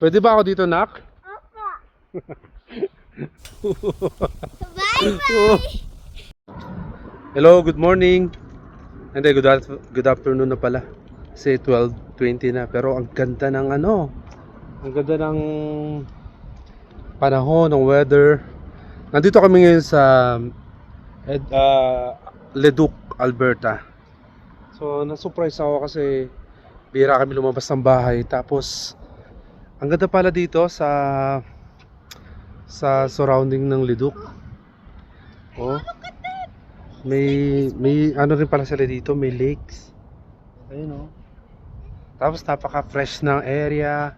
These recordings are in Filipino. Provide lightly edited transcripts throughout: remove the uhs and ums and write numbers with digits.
Pwede ba ako dito, nak? Opo. Bye-bye. Hello, good morning. Hindi, good afternoon na pala. Kasi 12:20 na. Pero ang ganda ng ang ganda ng panahon, ng weather. Nandito kami ngayon sa Leduc, Alberta. So, na-surprise ako kasi bihira kami lumabas ng bahay. Tapos, ang ganda pala dito sa surrounding ng Leduc. Oh. May ano rin pala sila dito, may lakes. Ayun oh. Tapos napaka-fresh ng area.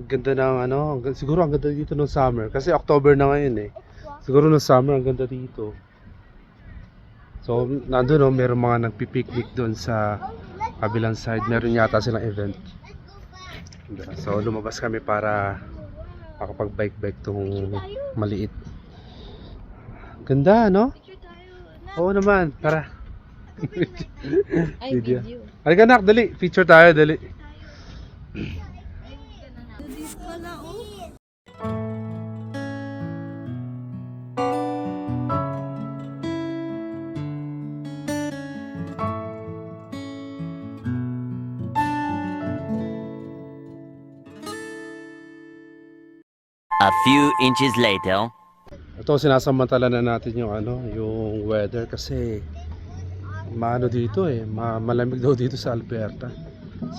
Ganda ng siguro ang ganda dito ng summer kasi October na ngayon eh. Siguro ng summer ang ganda dito. So, nandun meron mga nagpi-picnic doon sa kabilang side. Meron yata silang event. So, lumabas kami para makapag-bike-bike tong maliit. Ganda, no? Oo naman, tara. Ay, video. Halika nak, dali. Picture tayo, dali. A few inches later. Ito, sinasamantala na natin yung yung weather kasi maano dito eh, malamig daw dito sa Alberta.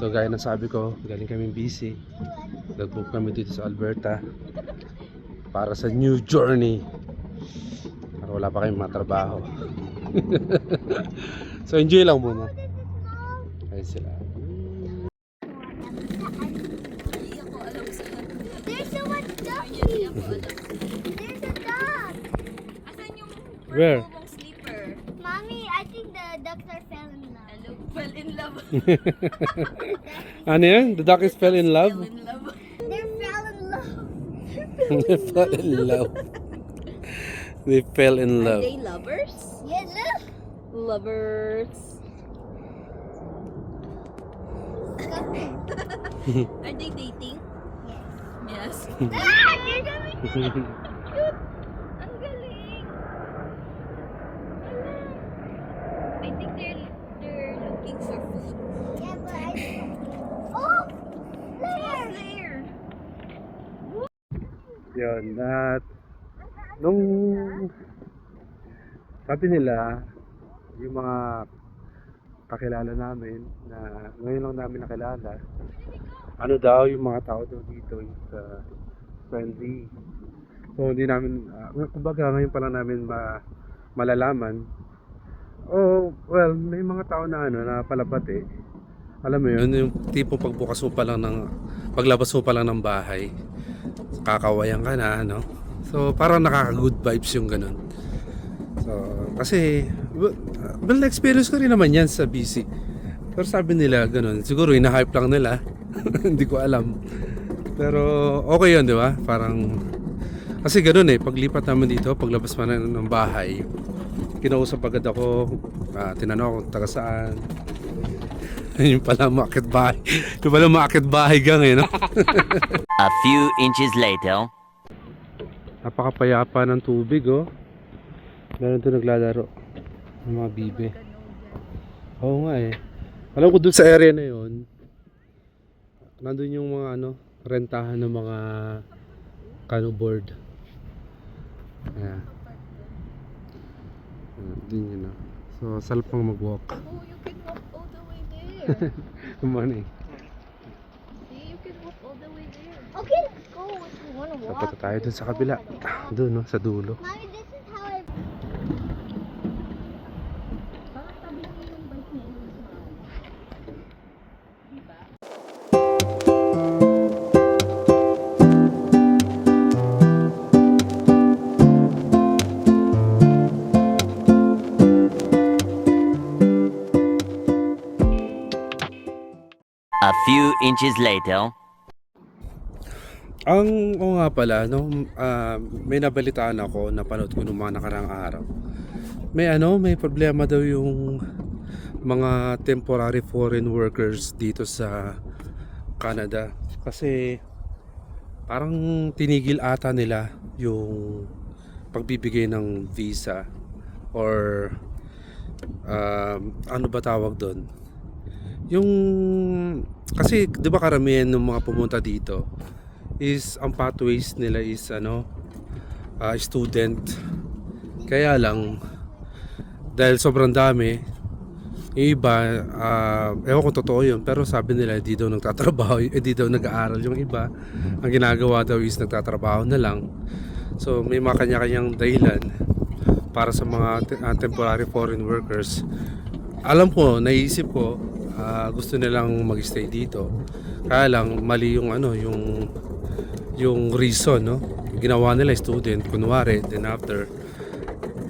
So gaya ng sabi ko, galing kami busy. Nag-book kami dito sa Alberta para sa new journey. Pero wala pa kayong matrabaho. So enjoy lang muna. Ayun sila. There's so much doggies. There's a dog. Asan yung Where? mong sleeper? Mommy, I think the ducks are fell in love. Hello, fell in love. Ano yan? The duck is fell in love? Fell in love. They fell in love. They fell in love. They fell in Are love. they lovers? Yeah, look. Lovers. Are they dating? Yes. Ah, they're coming. Cute. Ang galing. I think they're looking for food. Yeah, but oh, there. There. Yun, at nung sabi nila yung mga kakilala namin na ngayon lang namin nakilala, ano daw yung mga tao daw dito is friendly. So hindi namin kumbaga ngayon pa lang namin malalaman. Oh, well, may mga tao na na palapati. Alam mo yun, yung tipong paglabas mo pa lang ng bahay, kakawayan ka na, So, parang nakaka-good vibes yung ganun. So, kasi, well, na-experience ko rin naman yan sa BC. Pero sabi nila, ganun. Siguro, ina-hype lang nila. Hindi ko alam. Pero, okay yun, di ba? Parang, kasi ganun paglipat naman dito, paglabas man ng bahay, kinausap agad ako, tinanong ako taga saan. Yung pala maakit bahay. Yung pala maakit bahay gang A few inches later. Napakapayapa ng tubig Meron doon naglalaro ng mga bibe. Oo nga Alam ko doon sa area na yun, nandun yung mga rentahan ng mga canoe board. Ayan. Din yun So salap pang mag-walk. Oh, you can walk all the way there. Kumani. See, you can walk all the way there. Okay, let's go if you want to walk. Papunta tayo dun sa kabila. Doon sa dulo. Mommy, this is how I. A few inches later. Oo nga pala, may nabalitaan ako, napanood ko nung mga nakaraang araw. May problema daw yung mga temporary foreign workers dito sa Canada. Kasi parang tinigil ata nila yung pagbibigay ng visa or ano ba tawag doon? Yung kasi 'di ba karamihan ng mga pumunta dito is ang pathways nila is student. Kaya lang dahil sobrang dami, yung iba ewan kung totoo yun, pero sabi nila hindi daw nagtatrabaho, hindi daw nag-aaral yung iba. Ang ginagawa daw is nagtatrabaho na lang. So may mga kanya-kanyang dahilan para sa mga temporary foreign workers. Alam ko, naisip ko, gusto nilang mag-stay dito. Kaya lang mali yung yung reason, no? Ginawa nila student kunwari, then after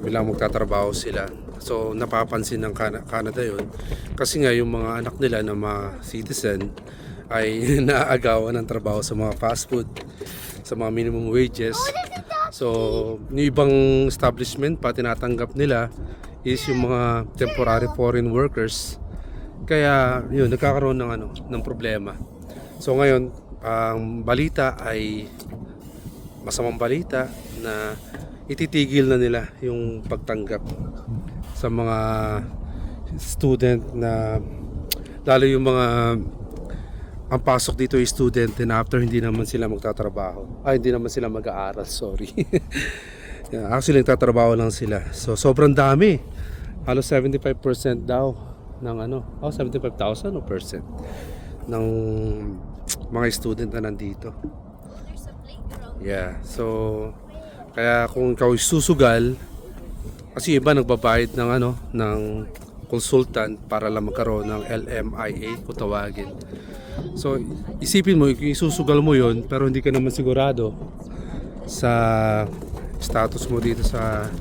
bilang magtatrabaho sila. So napapansin ng Canada yun kasi nga yung mga anak nila na mga citizen ay naaagawan ng trabaho sa mga fast food, sa mga minimum wages. So yung ibang establishment pa tinatanggap nila is yung mga temporary foreign workers. Kaya yun, nagkakaroon ng problema. So ngayon ang balita ay masamang balita na ititigil na nila yung pagtanggap sa mga student na lalo yung mga ang pasok dito ay student and after hindi naman sila magtatrabaho. Hindi naman sila mag-aaral, sorry. Yeah, actually nagtatrabaho lang sila. So sobrang dami. Halos 75% daw ng 75,000 o percent ng mga student na nandito. There's a playground. Yeah, so kaya kung ikaw susugal, kasi iba nagbabayad ng consultant para lang magkaroon ng LMIA kung tawagin. So isipin mo, isusugal mo yon pero hindi ka naman sigurado sa status mo dito sa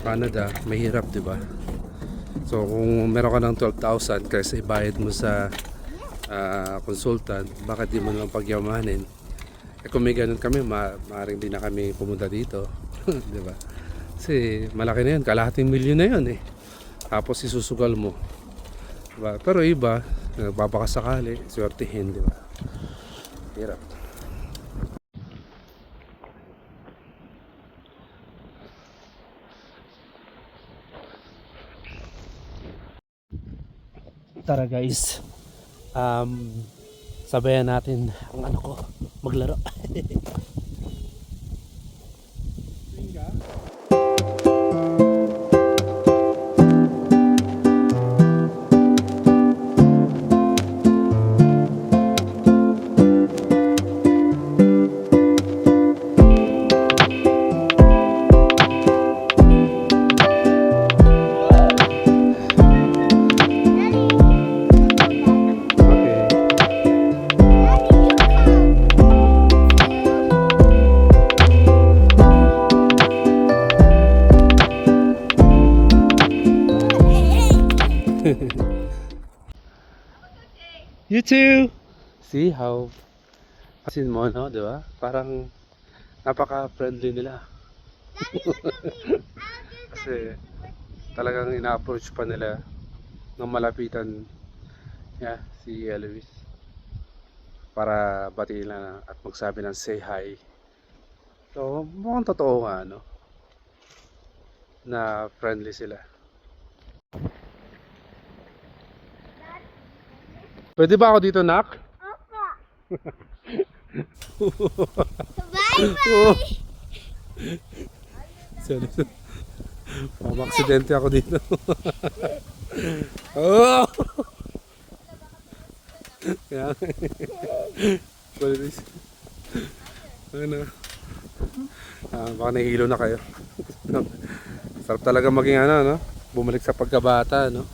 Canada, mahirap, di ba? So kung meron ka ng 12,000 kaysa ibayad mo sa consultant, bakit di mo lang pagyamanin? Kung may ganun kami, maaaring din na kami pumunta dito. Di ba? Kasi malaki na yun, kalahating milyon na yun eh. Tapos isusugal mo. Diba? Pero iba, babakasakali, swertihin, di ba? Hirap. Tara guys, sabayan natin ang ko maglaro. You too! See how asin mo, no? Di ba? Parang napaka-friendly nila. Kasi talagang ina-approach pa nila ng malapitan si Eloise para batiin lang at magsabi ng say hi. So mukhang totoo nga, no? Na friendly sila. Pwede ba ako dito, Nak? Bye-bye! Aksidente ako dito. Oh! Kaya baka nahihilo na kayo. Sarap talaga maging no? Bumalik sa pagkabata, no?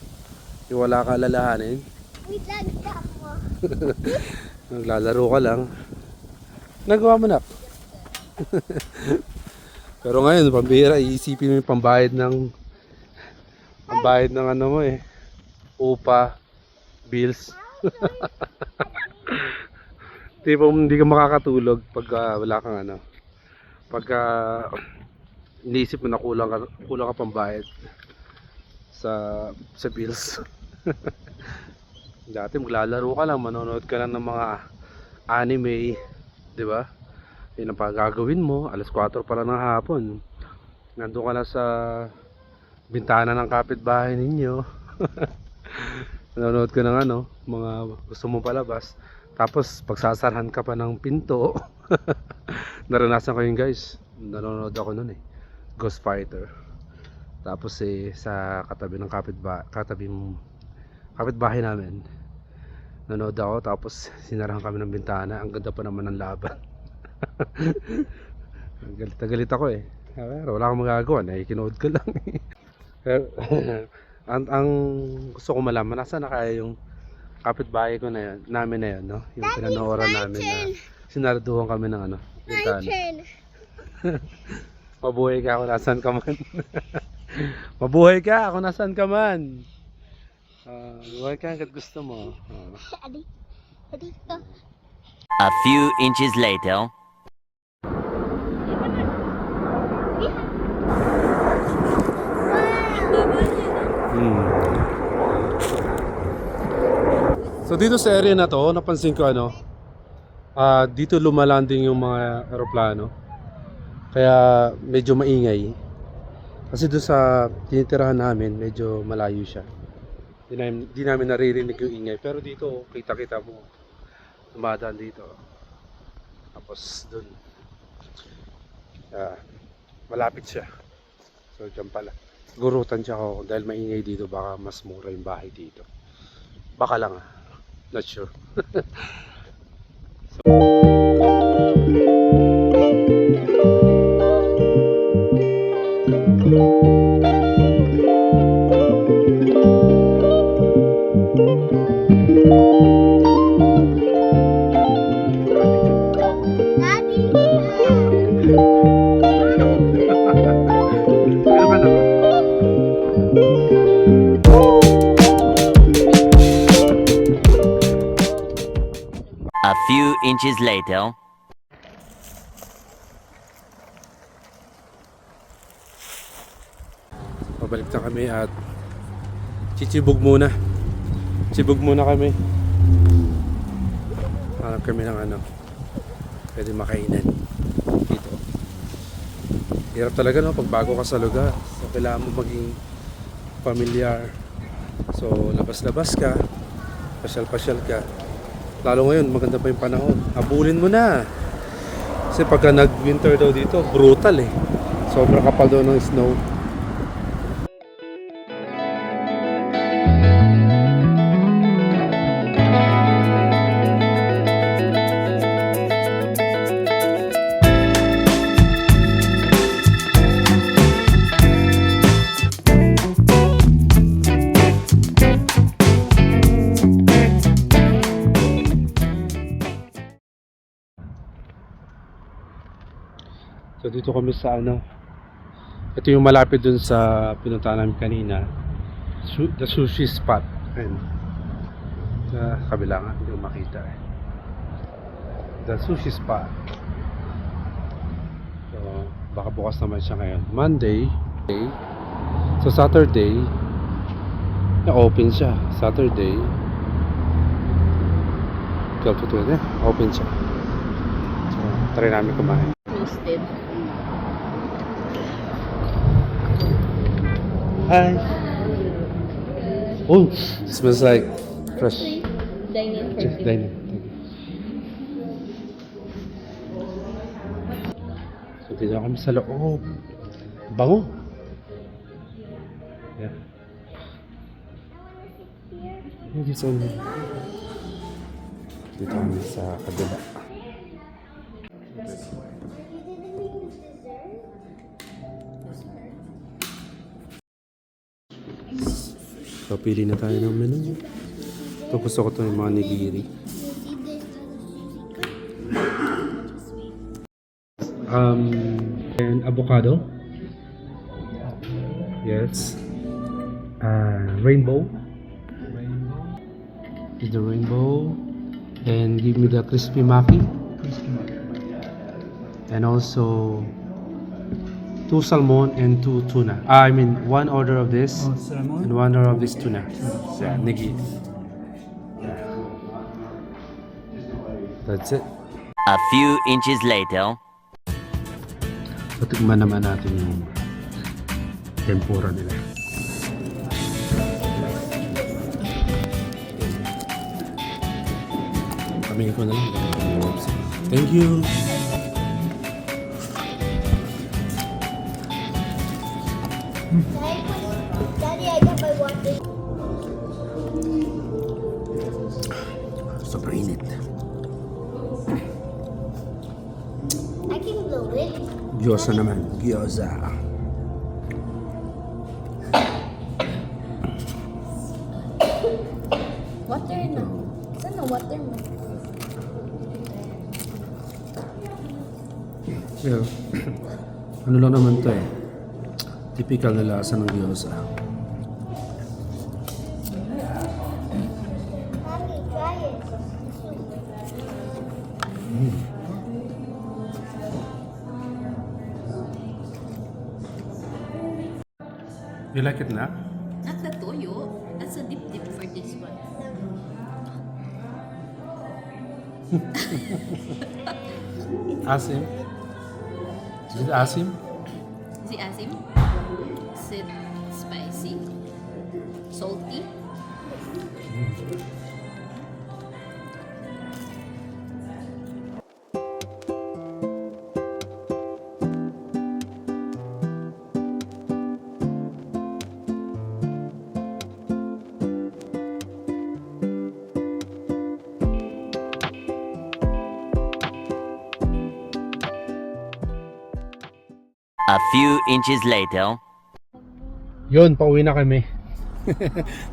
Yung wala ka alalahanin. Wait lang, stop mo. Naglalaro ka lang. Nagawa mo, Nak. Pero ngayon, pambihira, iisipin mo yung pambayad ng mo upa, bills. Hindi ka makakatulog pag wala kang pagka iniisip mo na kulang ka pambayad sa bills. Dati maglalaro ka lang, manonood ka lang ng mga anime, di ba? Yun ang gagawin mo, alas 4 pa lang ng hapon. Nandun ka na sa bintana ng kapitbahay ninyo. Nanonood ka ng ano, mga gusto mong palabas. Tapos pagsasarahan ka pa ng pinto. Naranasan ko yun guys. Nanonood ako nun eh. Ghost Fighter. Tapos sa katabi ng kapitbahay namin. Nanonood ako tapos sinarahan kami ng bintana. Ang ganda pa naman ng laban. Galit na galit ako eh. Pero wala akong magagawa. Nakikinood ko lang eh. Pero, ang gusto ko malaman, nasa na kaya yung kapitbahay ko na yun, namin na yun, no? Yung pinanooran namin na sinaraduhan kami ng ano, bintana. Mabuhay ka, ako nasan ka man. Mabuhay ka, ako nasan ka man. Mabuhay ka hanggat gusto mo. A few inches later. So dito sa area na to, napansin ko ano, dito lumalanding yung mga eroplano. Kaya medyo maingay. Kasi doon sa tinitirahan namin, medyo malayo siya. Di namin naririnig yung ingay. Pero dito, kita-kita mo. Dumadaan dito. Tapos doon. Malapit siya. So dyan pala. Siguro tansya ko dahil maingay dito, baka mas mura yung bahay dito. Baka lang not sure. A few inches later. Pabalik na kami at chichibog muna. Chibog muna kami. Hanap kami ng ano pwede makainan dito. Hirap talaga no pag bago ka sa lugar. So kailangan mo maging familiar. So labas-labas ka, pasyal-pasyal ka. Lalo ngayon maganda pa yung panahon. Habulin mo na. Kasi pagka nag-winter daw dito, brutal eh. Sobrang kapal daw ng snow. So dito kami sa ano. Ito yung malapit dun sa pinuntahan namin kanina. The sushi spot. Ayun. Sa kabila nga, hindi ko makita eh. The sushi spot. So baka bukas naman siya ngayon. Monday. So Saturday, open siya. Saturday 12 to 12 open siya. So try namin kumain. Toasted. Hi. Oh, it smells like fresh. Dine-in for Just free. dine in. So dito kami sa loob. Bango. Yeah. Dito kami sa kabila. So pili na tayo ng menu. Ito gusto ko ito yung mga nigiri. And avocado. Yes. Rainbow. Is the rainbow. And give me the crispy maki. And also 2 salmon and 2 tuna. I mean 1 order of this and 1 order of this tuna. Yeah, nigiri. That's it. A few inches later. So, tikman naman natin yung tempura nila. Kami ko na lang. Thank you. Daddy, I got my water. Sobrang init. I can blow it. Gyoza naman. Gyoza. Water na. Saan na water mo? Yeah. Ano lang naman to eh. Typical na lasa ng gyoza. Mommy, try it. You like it na? Not the toyo. That's a dip for this one. Asim? Is it asim? Is it asim? Is it spicy? Salty? A few inches later. Yun, pauwi na kami.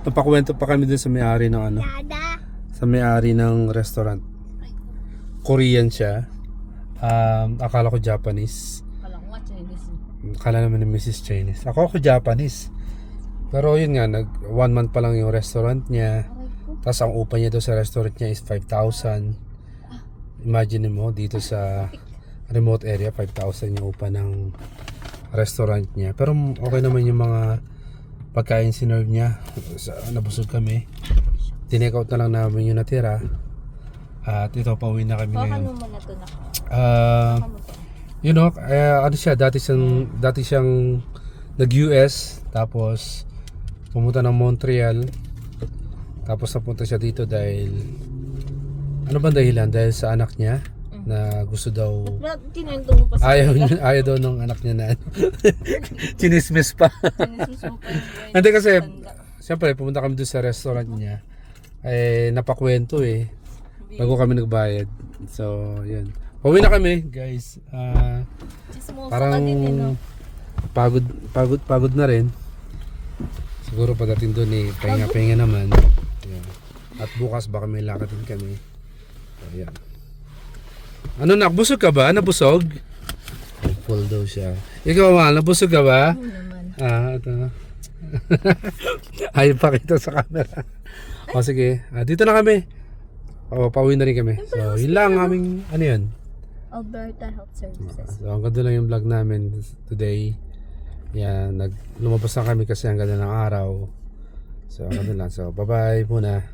Napakwento pa kami dun sa may-ari ng ano, Dada. sa may-ari ng restaurant. Korean siya. Akala ko Japanese. Kala ko nga Chinese. Akala naman ni Mrs. Chinese. Ako Japanese. Pero yun nga, 1 month pa lang yung restaurant niya. Tapos ang upa niya doon sa restaurant niya is 5,000. Imagine mo, dito sa remote area, 5,000 yung upa ng restaurant niya. Pero okay naman yung mga pagkain sinerve niya. Nabusog kami. Tinake out na lang namin yung natira. At ito, pauwi na kami ngayon. Ano mo na to na? You know, ano siya, dati siyang nag-US, tapos pumunta ng Montreal, tapos napunta siya dito dahil, ano bang dahilan? Dahil sa anak niya, na gusto daw, Kinento mo pa sa ayaw daw ng anak niya na ano. Chinismis pa. Chinese mo pa yung Hindi kasi, siyempre, pumunta kami doon sa restaurant niya, napakwento bago kami nagbayad. So, yun. Pauwi na kami, guys. Parang pagod na rin. Siguro pagdating doon pahinga-pahinga naman. Ayan. At bukas baka may lakad din kami. Ayan. Ano nak, busog ka ba? Nabusog? Full daw siya. Ikaw mahal, nabusog ka ba? Oo naman. Ito. Ayaw pakita sa camera. O sige, dito na kami. Pauwi na rin kami. So, yun lang aming, ano yun? Alberta Health Services. So, hanggang doon lang yung vlog namin today. Yan, lumabas na kami kasi hanggang doon ng araw. So, hanggang doon lang. So, bye-bye muna.